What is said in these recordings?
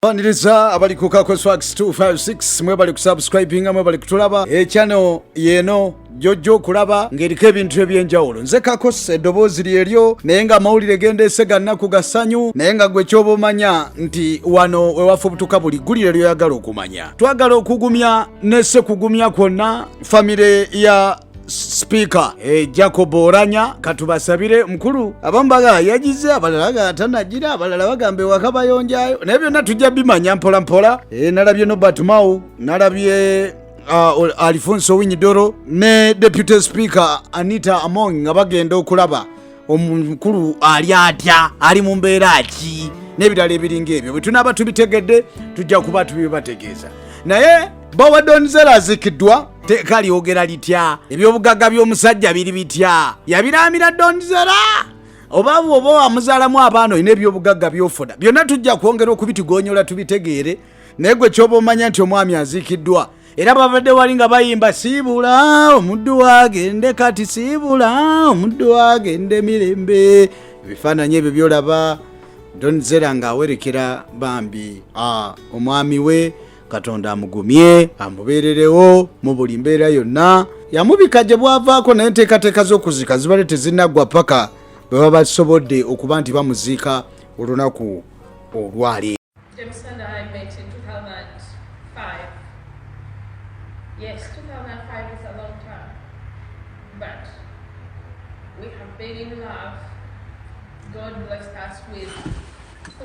Baniriza abali ku Kakoswax 256 mwe bali kusubscribinga mwe bali kutulaba channel yeno jojo kulaba ng'eriko ebintu ebyenjawulo. Nze Kakos eddoboozi lyeryo naye nga amawulire gendese gannaku gasanyu naye nga gwe ky'oba omanya nti wano wewafu butuka buli ggulire ly'oyagala okumanya. Twagala okugumya nesse kugumya kwonna famire ya Speaker Jacob Oranya katubasabire mukuru abambaga yagize abalala atanagira abalala bagambe wakabayonjayo naye byonna tujja bimanya mpola mpola. Nalabye Norbert Mao, nalabye Alfonso Winyidoro ne Deputy Speaker Anita Among nga bagenda okulaba omukulu ali atya ali mu mbeera ki n'ebirala ebiringa ebyo bwe tunaba tubitegedde tujja kuba tubibategeeza. Naye Bowa Donzera azikiddwa teeka lyogera litya ebyobugagga by'omusajja biri bitya yabiramira Donzera oba bw'oba wamuzaalamu abaana olina ebyobugagga by'ofoda byonna tujja kwongera okubitigonyola tubitegeere. naye gwe ky'oba omanya nti omwami aziikiddwa era babadde wali nga bayimba siibula omuddu wagende kati siibula omuddu wagende mirembe. Ebifaananyi ebyo byolaba Donzera ng'awerekera bambi omwami we Katonda amugumye amubeererewo mu buli mbeera yonna. Yamubika gye bwavaako naye enteekateeka z'okuzika zibale tezinnaggwa paka bwe baba basobodde okuba nti bamuziika olunaku olwaleero. James and I met in 2005. Yes, 2005 is a long time, but we have been in love. God blessed us with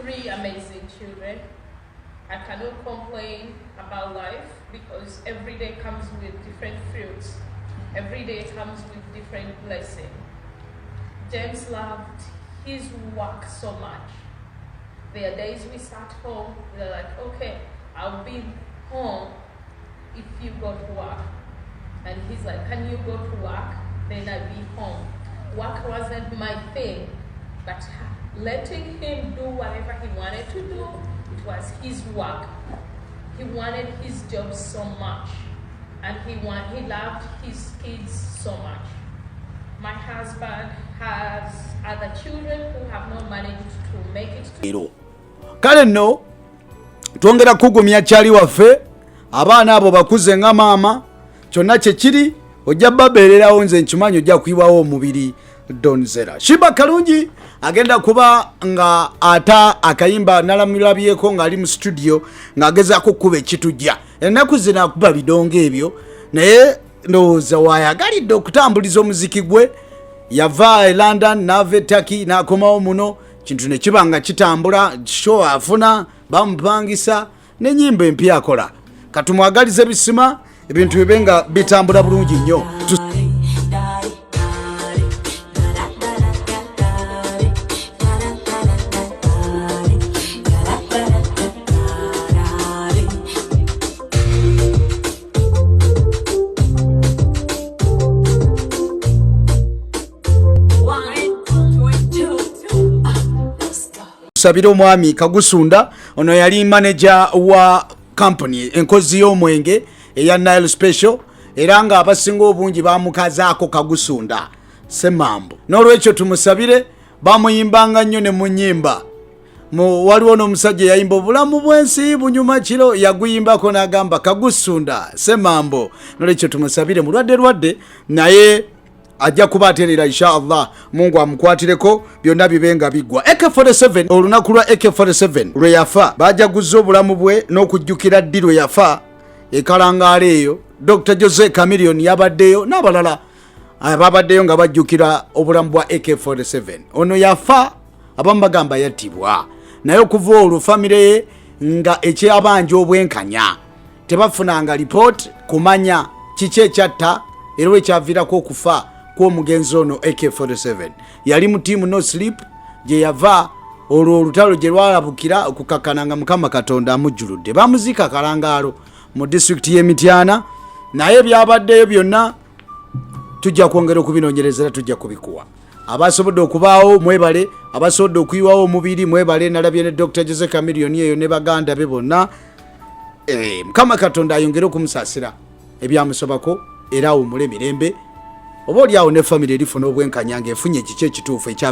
3 amazing children. I cannot complain about life because every day comes with different fruits. Every day comes with different blessing. James loved his work so much. There are days we sat home, they're like, okay, I'll be home if you go to work. And he's like, can you go to work? Then I'll be home. Work wasn't my thing, but letting him do whatever he wanted to do, it was his work. He wanted his job so much, and he loved his kids so much. My husband has other children who have not managed to make it to. Kale nno twongera kugumya kyali waffe abaana abo bakuze nga maama kyonna kye kiri ojja babeererawo nze nkimanyi ojja kuyiwawo omubiri Donzera. Shiba karungi agenda kuba nga ata akayimba nalamulabyeko nga ali mu studio ng'agezaako okukuba ekitujja. Ennaku zino akuba bidongo ebyo naye ndowooza waayagalidde okutambuliza omuziki gwe. Yava e London n'ava e Turkey n'akomawo muno kintu ne kiba nga kitambula show afuna bamupangisa n'ennyimba empya akola. Katumwagalize bisima ebintu bibe nga bitambula bulungi nnyo. Sabira omwami Kagusunda ono yali manager wa company enkozi y'omwenge eya Nile Special era nga abasinga obungi bamukazaako Kagusunda semambo. N'olwekyo tumusabire bamuyimbanga nnyo ne mu nnyimba. Waliwo n'omusajja yayimba obulamu bw'ensi bunyuma kiro yaguyimbako n'agamba Kagusunda semambo. N'olwekyo tumusabire mulwadde naye ajja kubaterera inshallah Mungu amukwatireko byonna bibenga bigwa. AK47 olunaku lwa AK47 lwe yafa bajaguza obulamu bwe n'okujjukira ddi lwe yafa ekalangaala eyo. Dr. Jose Chameleon yabaddeyo n'abalala ababaddeyo nga bajjukira obulamu bwa AK47. Ono yafa abamu bagamba yattibwa naye okuva olwo famire ye nga ekyabanja obwenkanya tebafunanga report kumanya kiki ekyatta era ekyaviirako okufa kw'omugenzi ono AK47. Yali mu tiimu No Sleep gye yava olwo olutalo gye lwalabukira okukakkananga Mukama Katonda amujjuludde. Bamuziika kalangaalo mu district y'Emityana naye byabaddeyo byonna tujja kwongera okubinoonyereza tujja kubikuwa. Abasobodde okubaawo mwebale, abasobodde okuyiwawo omubiri mwebale. Nalabye ne Dr. Jose Chameleon eyo ne baganda be bonna. Mukama Katonda ayongere okumusaasira ebyamusobako era awummule mirembe. Oba oli awo ne family erifuna obwenkanya ng'efunye ekiki ekituufu ekya